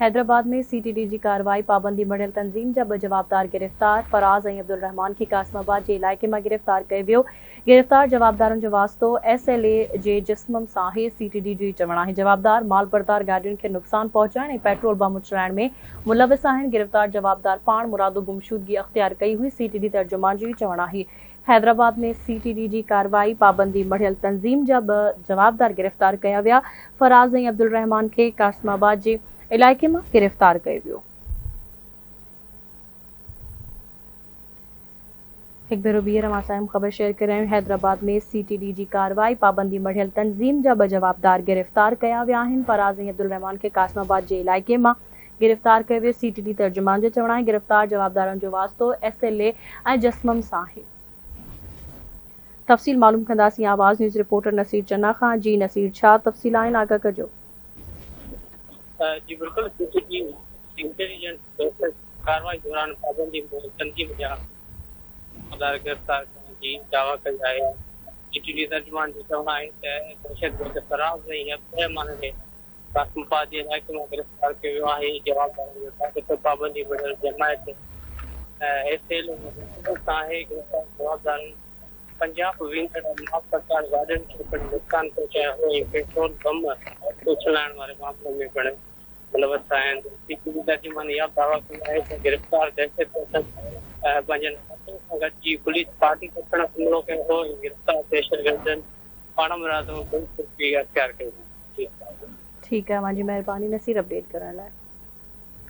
हैदराबाद में सीटीडी जी कार्रवाई पाबंदी मड़ियल तंज़ीम जब जवाबदार गिरफ़्तार फराज़ ऐं अब्दुल रहमान के कासमाबाद के इलाइक़े में गिरफ़्तार कयो वियो। गिरफ़्तार जवाबदारनि जो वास्तो SLA जे जिस्म सां आहे। सीटीडी जी चवणु आहे जवाबदार माल बरदार गाॾियुनि खे नुक़सान पहुचाइण ऐं पेट्रोल बम उछलाइण में मुलविस आहिनि। गिरफ़्तार जवाबदार पाण मुरादो गुमशुदगी अख़्तियार कई हुई। सीटीडी तर्जुमान जो चवणु आहे हैदराबाद में सीटीडी जी कार्रवाई पाबंदी मड़ियल तंज़ीम जा 2 जवाबदार गिरफ़्तार कया विया। फराज़ ऐं अब्दुल रहमान के कासमाबाद जे इलाइक़े में गिरफ़्तार कयो वियो। एक भेरो ॿीहर मां ख़बर शेयर करे रहियूं। हैदराबाद में सीटीडी जी कार्रवाई पाबंदी मड़ियल तंज़ीम जा 2 जवाबदार गिरफ़्तार कया विया आहिनि। फराज़ ऐं अब्दुल रहमान के कासमाबाद जे इलाइक़े मां गिरफ़्तार कयो वियो। सीटीडी तर्जुमान जो चवणु आहे गिरफ़्तार जवाबदारनि जो वास्तो SLA ऐं जिस्म सां आहे। तफ़सील मालूम कंदासीं आवाज़ न्यूज़ रिपोर्टर नसीर चन्ना खां। जी नसीर, छा तफ़सील आहिनि आगाह कजो। जी बिल्कुल, सीटीडी इंटेलिजेंस कार्रवाई दौरान पाबंदी तंज़ीम जा गिरफ़्तार करण जी दावा कई आहे। सीटीडी तर्जुमान जो चवणु आहे त दहशतगर्द फराज़ ऐं अब्दुल रहमान खे कासमाबाद जे इलाइक़े में गिरफ़्तार कयो वियो आहे। जवाबदारनि जो ताक़त पाबंदी मड़ियल जमायत SLA सां आहे। गिरफ़्तार जवाबदारनि पंजाब वेंदड़ माल बरदार गाॾियुनि खे पिणु नुक़सान पहुचायो हो ऐं पेट्रोल बम उछलाइण वारे मामले में पिणु मुलविस आहिनि। सीटीडी तर्जुमान इहा दावा कई आहे त गिरफ़्तार दहशतगर्द पंहिंजनि साथियुनि सां गॾिजी पुलिस पार्टी ते पिणु हमलो कयो हो ऐं गिरफ़्तार दहशतगर्दनि पाण मुरादो गुमशुदगी अख़्तियार कई हुई। ठीक है, मुंहिंजी महिरबानी नसीर अपडेट करण लाइ।